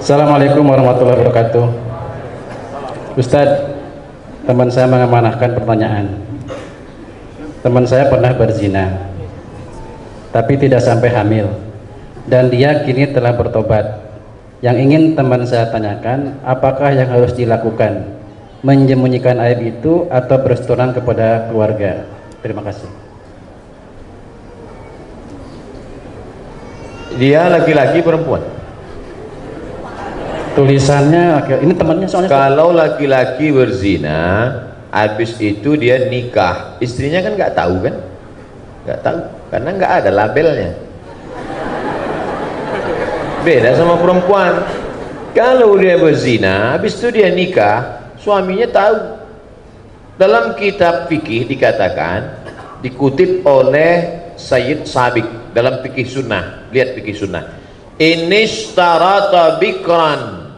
Assalamualaikum warahmatullahi wabarakatuh. Ustadz, teman saya mengamanahkan pertanyaan. Teman saya pernah berzina, tapi tidak sampai hamil, dan dia kini telah bertobat. Yang ingin teman saya tanyakan, apakah yang harus dilakukan? Menyembunyikan aib itu atau berterus terang kepada keluarga? Terima kasih. Dia laki-laki perempuan? Tulisannya, ini temannya soalnya. Kalau laki-laki berzina, habis itu dia nikah, istrinya kan nggak tahu kan? Nggak tahu, karena nggak ada labelnya. Beda sama perempuan. Kalau dia berzina, habis itu dia nikah, suaminya tahu. Dalam kitab fikih dikatakan, dikutip oleh Sayyid Sabiq dalam fikih sunnah. Lihat fikih sunnah. Inishtarata bikran,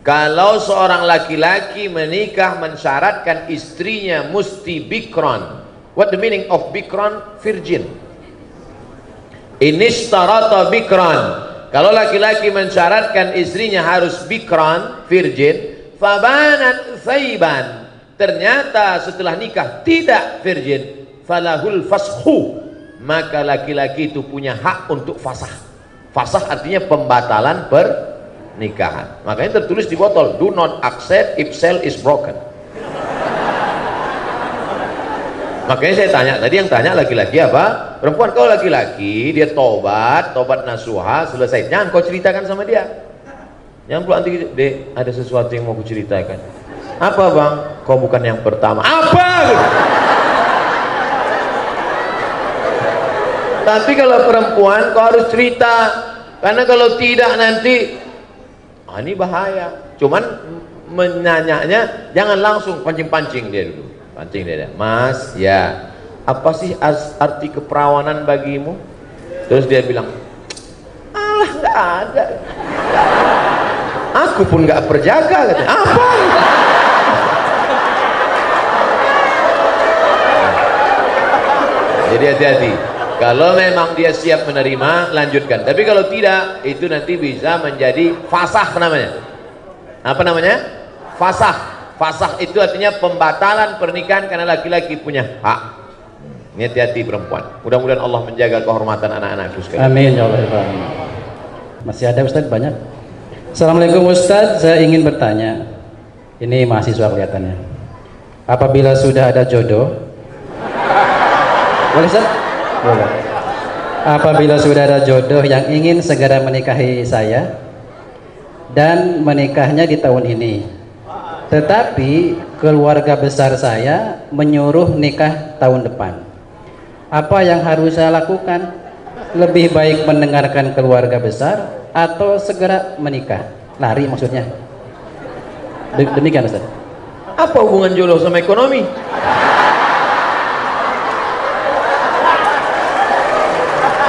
kalau seorang laki-laki menikah mensyaratkan istrinya mesti bikran. What the meaning of bikran? Virgin. Inishtarata bikran, kalau laki-laki mensyaratkan istrinya harus bikran, virgin, fabanat thayban, ternyata setelah nikah tidak virgin, falahul fashu, maka laki-laki itu punya hak untuk fasah. Fasah artinya pembatalan pernikahan. Makanya tertulis di botol, do not accept if cell is broken. Makanya saya tanya tadi, yang tanya laki-laki apa? Perempuan. Kalau laki-laki dia tobat nasuha, selesai, jangan kau ceritakan sama dia. Jangan pula nanti, dek, ada sesuatu yang mau ku ceritakan. Apa bang? Kau bukan yang pertama. Apa? Tapi kalau perempuan kau harus cerita, karena kalau tidak nanti ini bahaya. Cuman menanyanya jangan langsung pancing-pancing dia dulu. Pancing dia, Mas, ya, apa sih arti keperawanan bagimu? Terus dia bilang, alah, nggak ada. Aku pun nggak perjaka, katanya. Apa? Jadi hati-hati. Kalau memang dia siap menerima, lanjutkan. Tapi kalau tidak, itu nanti bisa menjadi fasah namanya. Apa namanya? Fasah. Fasah itu artinya pembatalan pernikahan karena laki-laki punya hak. Ini hati-hati perempuan. Mudah-mudahan Allah menjaga kehormatan anak-anakku sekalian. Amin ya Allah. Masih ada Ustadz banyak. Assalamualaikum Ustadz, saya ingin bertanya. Ini mahasiswa kelihatannya. Apabila sudah ada jodoh, boleh Ustadz? Boleh. Apabila sudah ada jodoh yang ingin segera menikahi saya dan menikahnya di tahun ini, tetapi keluarga besar saya menyuruh nikah tahun depan, apa yang harus saya lakukan? Lebih baik mendengarkan keluarga besar atau segera menikah? Lari maksudnya. Demikian Ustaz. Apa hubungan jodoh sama ekonomi?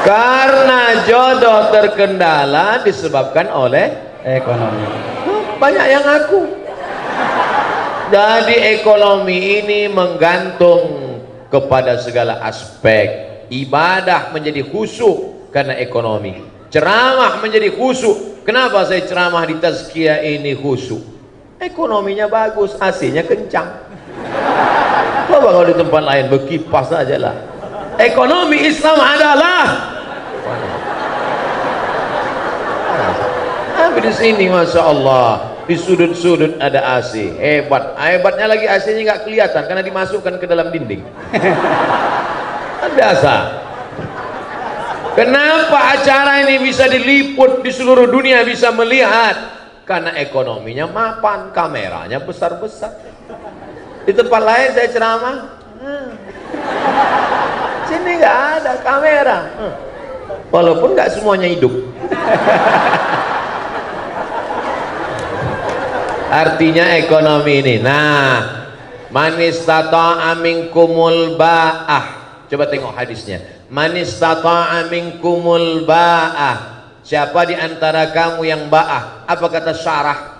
Karena jodoh terkendala disebabkan oleh ekonomi. Banyak yang ngaku. Jadi ekonomi ini menggantung kepada segala aspek. Ibadah menjadi khusyuk karena ekonomi. Ceramah menjadi khusyuk. Kenapa saya ceramah di tazkiyah ini khusyuk? Ekonominya bagus, AC-nya kencang. Coba kalau di tempat lain berkipas saja lah. Ekonomi Islam adalah di sini, masya Allah, di sudut-sudut ada AC, hebat. Hebatnya lagi AC-nya nggak kelihatan karena dimasukkan ke dalam dinding. Biasa. Kenapa acara ini bisa diliput di seluruh dunia, bisa melihat? Karena ekonominya mapan, kameranya besar-besar. Di tempat lain saya ceramah, sini nggak ada kamera, walaupun nggak semuanya hidup. Artinya ekonomi ini. Nah, manis tata'a minkumul ba'ah. Coba tengok hadisnya. Manis tata'a minkumul ba'ah. Siapa di antara kamu yang ba'ah? Apa kata syarah?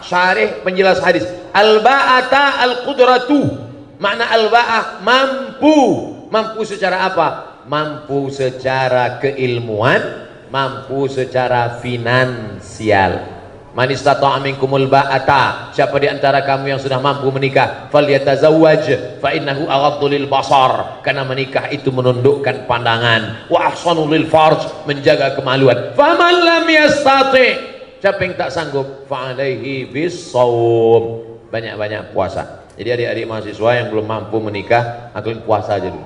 Syarih penjelas hadis. Al-ba'ata al-qudratu. Makna al-ba'ah mampu. Mampu secara apa? Mampu secara keilmuan, mampu secara finansial. Man istata'a minkumul ba'ata, siapa di antara kamu yang sudah mampu menikah, falyatazawwaj fa innahu aghaddu lil basar, karena menikah itu menundukkan pandangan, wa ahsanu lil farj, menjaga kemaluan. Faman lam yastati', siapa yang tak sanggup, fa alaihi bis-shaum, banyak-banyak puasa. Jadi adik-adik mahasiswa yang belum mampu menikah, kalian puasa aja dulu.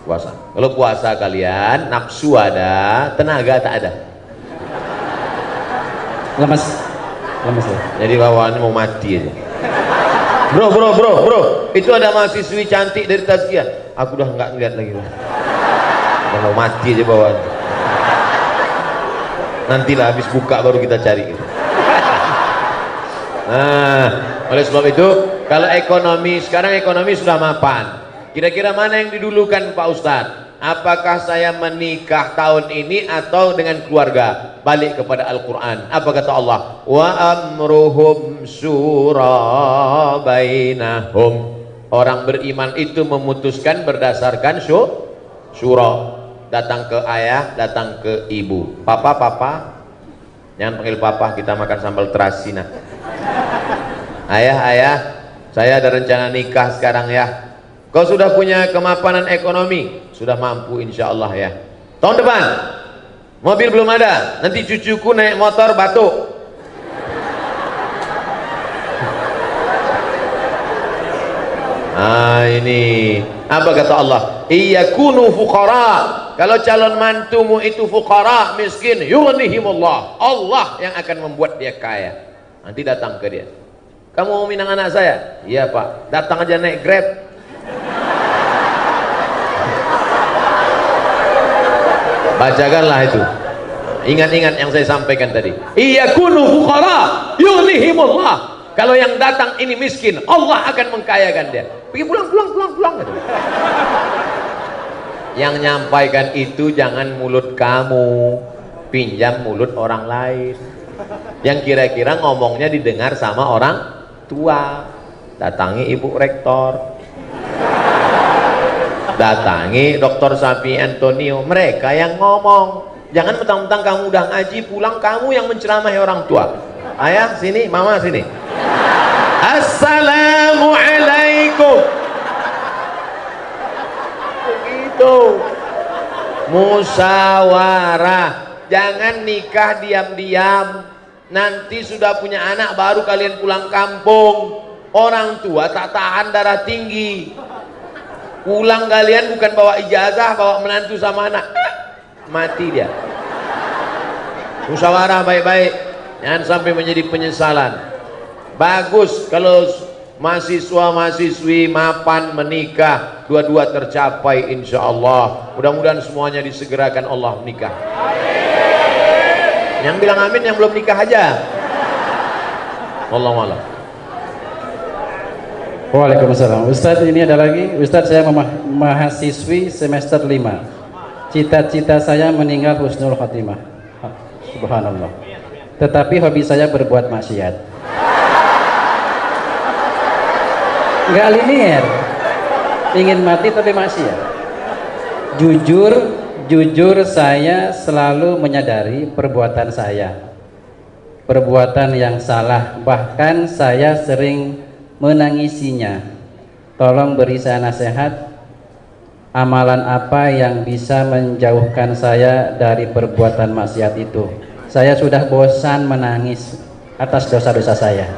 Puasa. Kalau puasa kalian nafsu ada, tenaga tak ada. Lemes ya. Jadi bawaannya mau mati aja. Bro, itu ada mahasiswi cantik dari Tazkiyah. Aku udah nggak ngeliat lagi. Udah mau mati aja bawaan. Nantilah habis buka baru kita cari. Nah, oleh sebab itu, kalau ekonomi sekarang ekonomi sudah mapan. Kira-kira mana yang didulukan Pak Ustadz? Apakah saya menikah tahun ini atau dengan keluarga? Balik kepada Al-Quran. Apa kata Allah? Wa amruhum syura bainahum. Orang beriman itu memutuskan berdasarkan syura. Datang ke ayah, datang ke ibu. Papa, jangan panggil papa, kita makan sambal terasi nak. Ayah, saya ada rencana nikah sekarang ya. Kau sudah punya kemapanan ekonomi, sudah mampu insya Allah ya. Tahun depan mobil belum ada, nanti cucuku naik motor batuk. Ini apa kata Allah? Iyakunu fuqara. Kalau calon mantumu itu fuqara, miskin, yughnihimullah. Allah yang akan membuat dia kaya. Nanti datang ke dia. Kamu mau minang anak saya? Iya Pak. Datang aja naik Grab. Bacakanlah itu. Ingat-ingat yang saya sampaikan tadi. Iyakunu fuqara yughnihimullah. Kalau yang datang ini miskin, Allah akan mengkayakan dia. Pergi pulang gitu. Yang nyampaikan itu jangan mulut kamu, pinjam mulut orang lain. Yang kira-kira ngomongnya didengar sama orang tua. Datangi Ibu Rektor, datangi Dr. Sapi Antonio, mereka yang ngomong. Jangan mentang-mentang kamu udah ngaji pulang kamu yang menceramahi orang tua. Ayah sini, mama sini. Assalamualaikum. Begitu. Musyawarah. Jangan nikah diam-diam. Nanti sudah punya anak baru kalian pulang kampung. Orang tua tak tahan darah tinggi. Pulang kalian bukan bawa ijazah, bawa menantu sama anak. Mati dia. Musyawarah baik-baik, jangan sampai menjadi penyesalan. Bagus kalau mahasiswa-mahasiswi mapan menikah, dua-dua tercapai insya Allah. Mudah-mudahan semuanya disegerakan Allah menikah. Yang bilang amin yang belum nikah aja. Wallahu a'lam. Waalaikumsalam. Ustadz, ini ada lagi. Ustadz, saya mahasiswi semester 5. Cita-cita saya meninggal husnul khotimah. Subhanallah. Tetapi hobi saya berbuat maksiat. Nggak linear. Ingin mati tapi maksiat. Jujur saya selalu menyadari perbuatan saya. Perbuatan yang salah. Bahkan saya sering menangisinya. Tolong beri saya nasihat, amalan apa yang bisa menjauhkan saya dari perbuatan maksiat itu. Saya sudah bosan menangis atas dosa-dosa saya.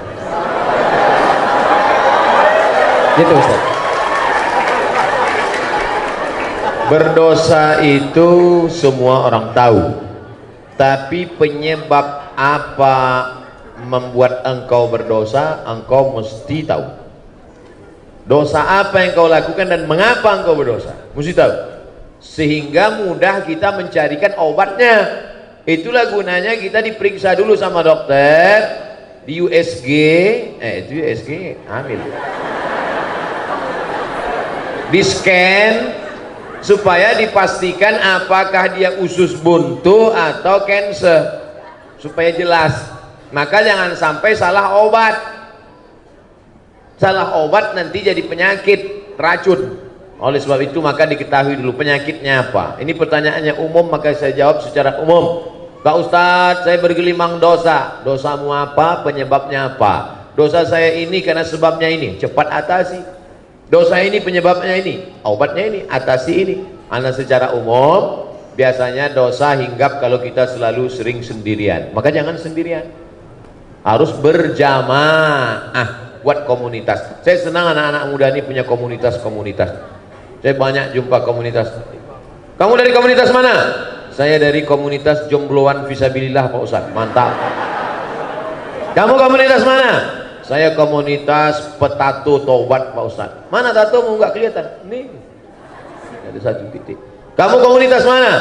Gitu Ustaz. Berdosa itu semua orang tahu, tapi penyebab apa membuat engkau berdosa, engkau mesti tahu. Dosa apa yang kau lakukan dan mengapa engkau berdosa, mesti tahu. Sehingga mudah kita mencarikan obatnya. Itulah gunanya kita diperiksa dulu sama dokter di USG, itu USG hamil. Di scan supaya dipastikan apakah dia usus buntu atau cancer, supaya jelas. Maka jangan sampai salah obat. Salah obat nanti jadi penyakit, racun. Oleh sebab itu maka diketahui dulu penyakitnya apa. Ini pertanyaannya umum, maka saya jawab secara umum. Pak Ustadz, saya bergelimang dosa. Dosamu apa? Penyebabnya apa? Dosa saya ini karena sebabnya ini. Cepat atasi. Dosa ini penyebabnya ini. Obatnya ini. Atasi ini. Karena secara umum biasanya dosa hinggap kalau kita selalu sering sendirian. Maka jangan sendirian. Harus berjamaah. Buat komunitas. Saya senang anak-anak muda ini punya komunitas-komunitas. Saya banyak jumpa komunitas. Kamu dari komunitas mana? Saya dari komunitas jombloan fisabilillah Pak Ustadz. Mantap. Kamu komunitas mana? Saya komunitas petato tobat Pak Ustadz. Mana tatomu nggak kelihatan? Nih. Ada satu titik. Kamu komunitas mana?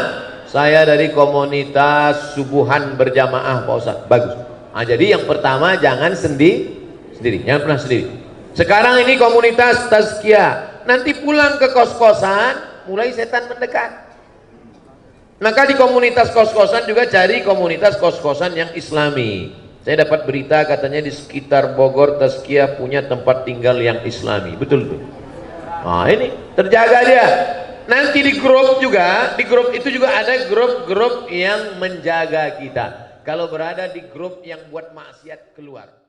Saya dari komunitas subuhan berjamaah Pak Ustadz. Bagus. Nah, jadi yang pertama jangan sendiri, jangan pernah sendiri. Sekarang ini komunitas tazkiyah. Nanti pulang ke kos-kosan, mulai setan mendekat. Maka di komunitas kos-kosan juga cari komunitas kos-kosan yang islami. Saya dapat berita katanya di sekitar Bogor tazkiyah punya tempat tinggal yang islami. Betul tuh. Nah ini terjaga dia. Nanti di grup itu juga ada grup-grup yang menjaga kita. Kalau berada di grup yang buat maksiat keluar.